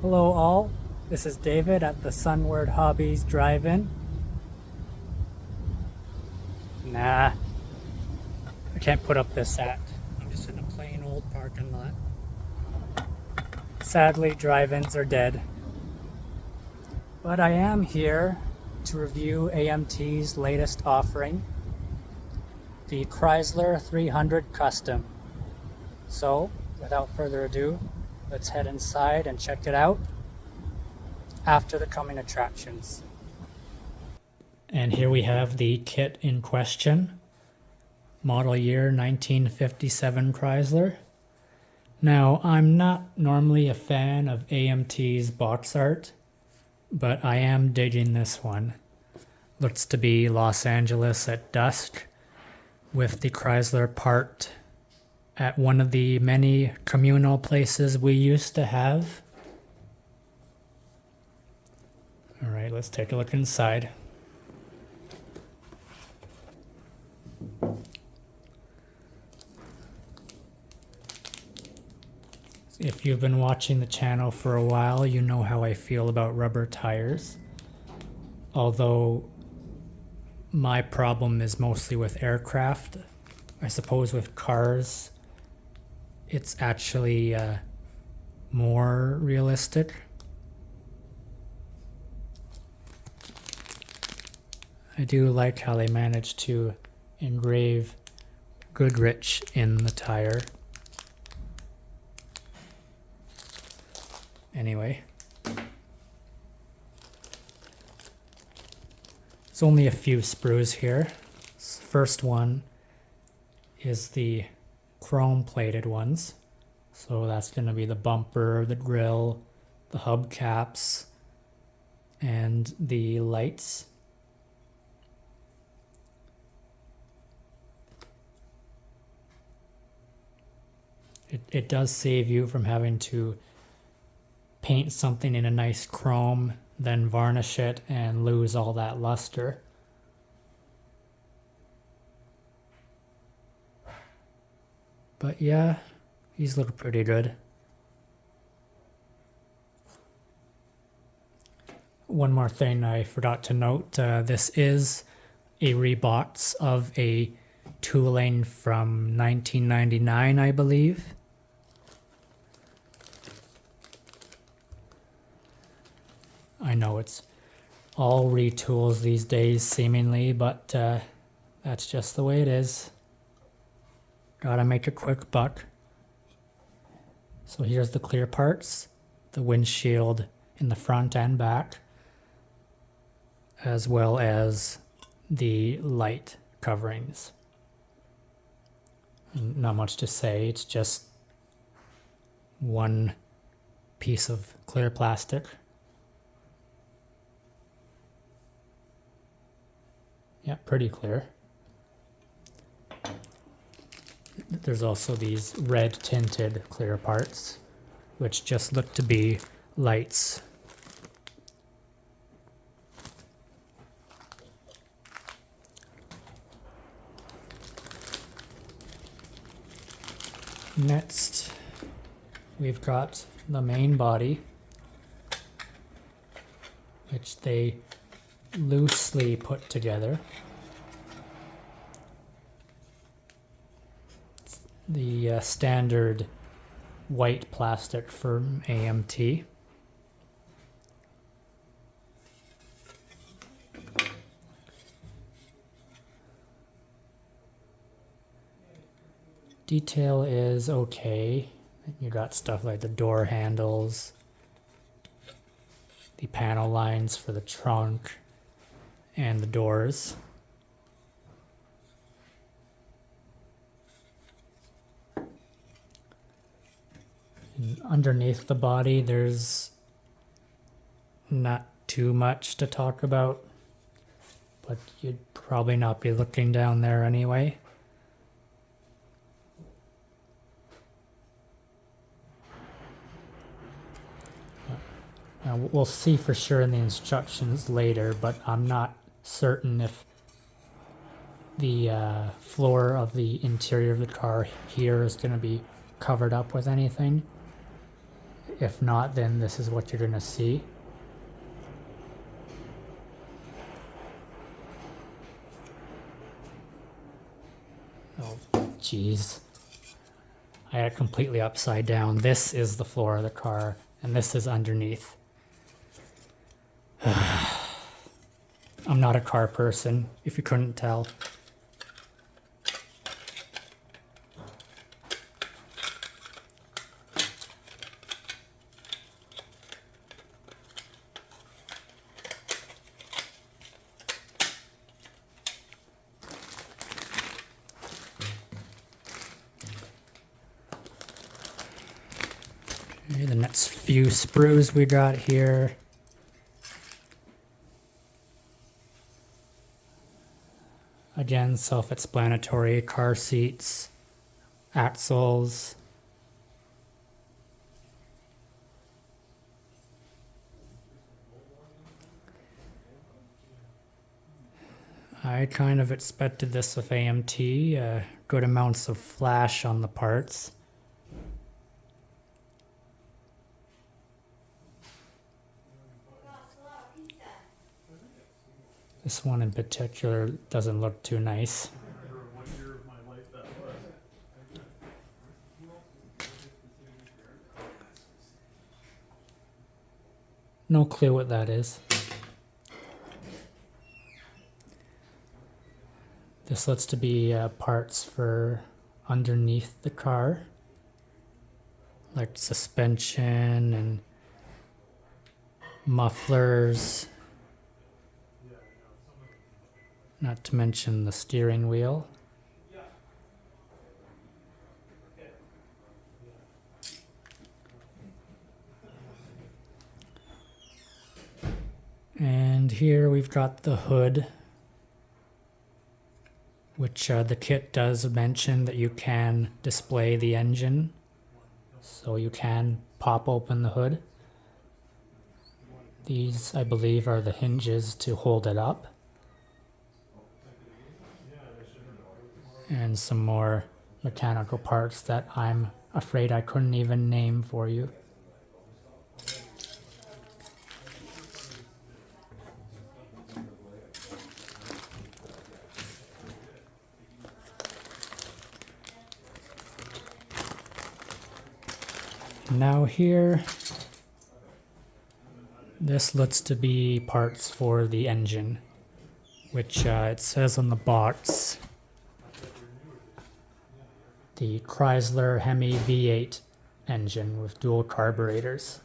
Hello all, this is David at the Sunward Hobbies Drive-In. Nah, I can't put up this at. I'm just in a plain old parking lot. Sadly, drive-ins are dead. But I am here to review AMT's latest offering, the Chrysler 300 Custom. So, without further ado, let's head inside and check it out after the coming attractions. And here we have the kit in question, model year 1957 Chrysler. Now, I'm not normally a fan of AMT's box art, but I am digging this one. Looks to be Los Angeles at dusk, with the Chrysler parked at one of the many communal places we used to have. All right, let's take a look inside. If you've been watching the channel for a while, you know how I feel about rubber tires. Although my problem is mostly with aircraft. I suppose with cars, it's actually more realistic. I do like how they managed to engrave Goodrich in the tire. Anyway, there's only a few sprues here. First one is the chrome plated ones. So that's going to be the bumper, the grille, the hubcaps, and the lights. It does save you from having to paint something in a nice chrome, then varnish it and lose all that luster. But yeah, these look pretty good. One more thing I forgot to note, this is a rebox of a tooling from 1999, I believe. I know it's all retools these days, seemingly, but that's just the way it is. Gotta make a quick buck. So here's the clear parts, the windshield in the front and back, as well as the light coverings. Not much to say, it's just one piece of clear plastic. Yeah, pretty clear. There's also these red tinted clear parts, which just look to be lights. Next, we've got the main body, which they loosely put together. It's the standard white plastic from AMT. Detail is okay. You got stuff like the door handles, the panel lines for the trunk, and the doors. And underneath the body, there's not too much to talk about, but you'd probably not be looking down there anyway. We'll see for sure in the instructions later, but I'm not certain if the floor of the interior of the car here is going to be covered up with anything. If not, then this is what you're gonna see. Oh, jeez. I had it completely upside down. This is the floor of the car, and this is underneath. I'm not a car person, if you couldn't tell. Okay, the next few sprues we got here. Again, self-explanatory: car seats, axles. I kind of expected this with AMT, good amounts of flash on the parts. This one in particular doesn't look too nice. No clue what that is. This looks to be parts for underneath the car, like suspension and mufflers, not to mention the steering wheel. And here we've got the hood, which the kit does mention that you can display the engine, so you can pop open the hood. These, I believe, are the hinges to hold it up. And some more mechanical parts that I'm afraid I couldn't even name for you. Now here, this looks to be parts for the engine, which it says on the box, the Chrysler Hemi V8 engine with dual carburetors.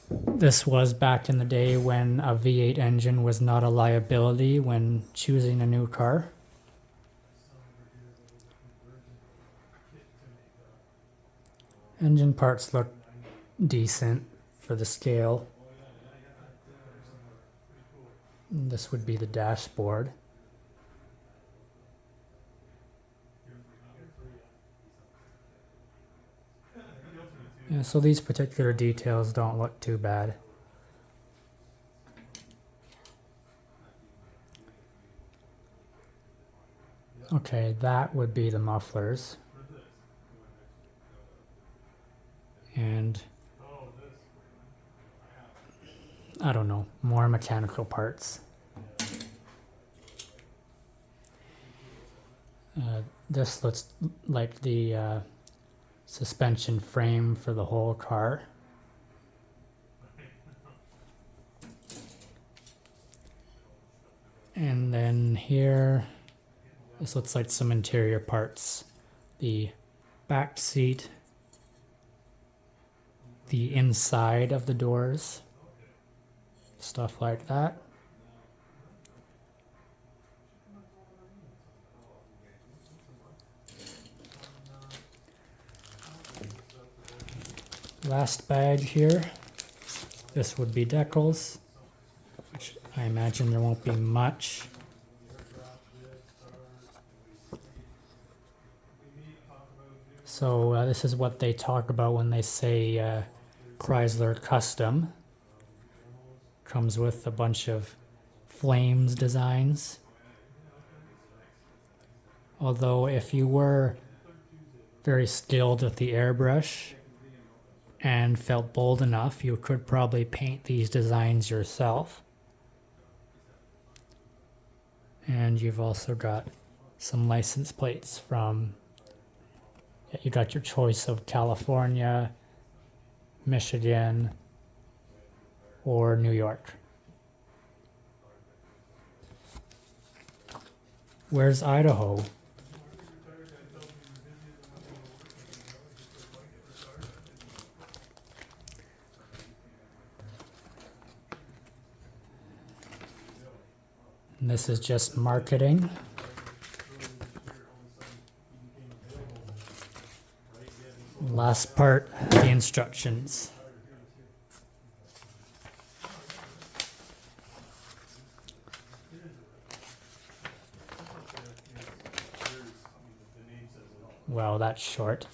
This was back in the day when a V8 engine was not a liability when choosing a new car. Engine parts look decent for the scale. This would be the dashboard. Yeah, so these particular details don't look too bad. Okay, that would be the mufflers. And I don't know, more mechanical parts. This looks like the suspension frame for the whole car. And then here, this looks like some interior parts. The back seat, the inside of the doors, stuff like that. Last bag here, this would be decals, which I imagine there won't be much. So this is what they talk about when they say Chrysler Custom. Comes with a bunch of flames designs. Although if you were very skilled with the airbrush, and felt bold enough, you could probably paint these designs yourself. And you've also got some license plates from, you got your choice of California, Michigan, or New York. Where's Idaho? And this is just marketing. Last part, the instructions. Well, that's short.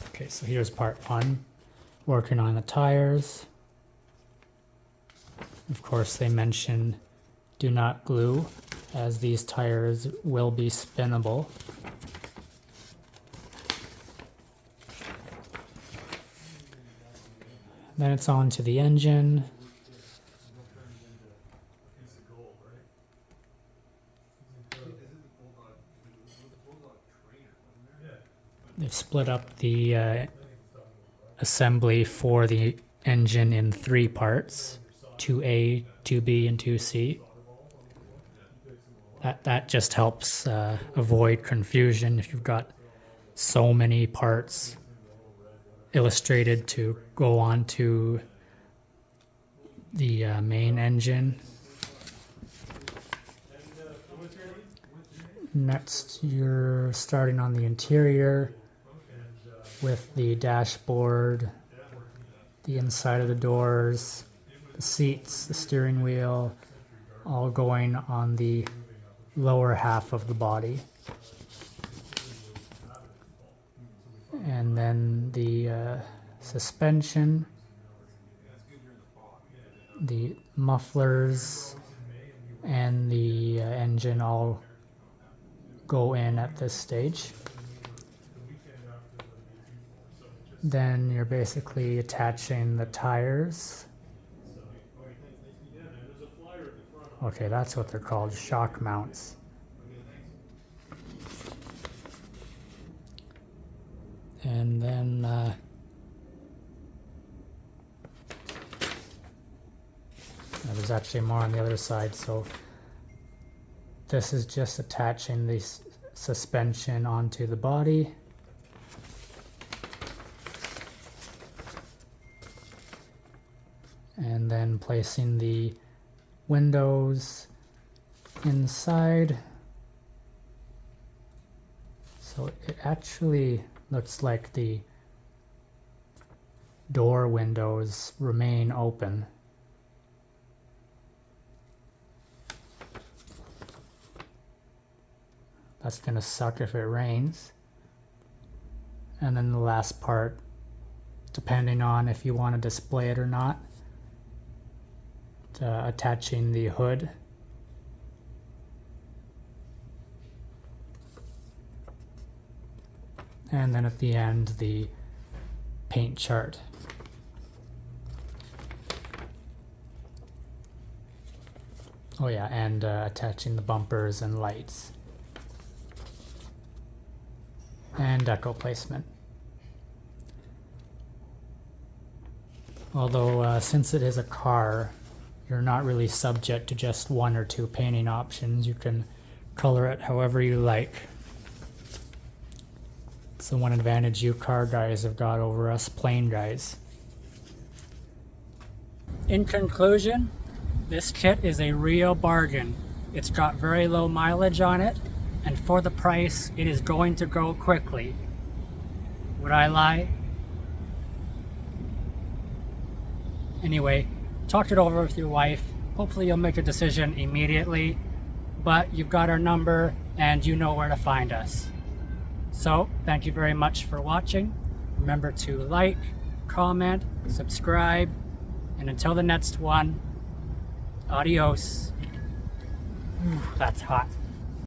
Okay, so here's part one, working on the tires. Of course, they mention do not glue, as these tires will be spinnable. Then it's on to the engine. They've split up the assembly for the engine in 3 parts, 2A, 2B, and 2C. That just helps avoid confusion if you've got so many parts illustrated to go on to the main engine. Next, you're starting on the interior with the dashboard, the inside of the doors, the seats, the steering wheel, all going on the lower half of the body. And then the suspension, the mufflers, and the engine all go in at this stage. Then you're basically attaching the tires. Okay, that's what they're called, shock mounts. And then there's actually more on the other side, so this is just attaching the suspension onto the body. And then placing the windows inside. So it actually looks like the door windows remain open. That's gonna suck if it rains. And then the last part, depending on if you want to display it or not, attaching the hood. And then at the end, the paint chart. Oh yeah, and attaching the bumpers and lights. And deco placement. Although since it is a car, you're not really subject to just 1 or 2 painting options. You can color it however you like. It's the one advantage you car guys have got over us plain guys. In conclusion, this kit is a real bargain. It's got very low mileage on it, and for the price, it is going to go quickly. Would I lie? Anyway, talk it over with your wife. Hopefully you'll make a decision immediately, but you've got our number and you know where to find us. So, thank you very much for watching. Remember to like, comment, subscribe, and until the next one, adios. Ooh, that's hot.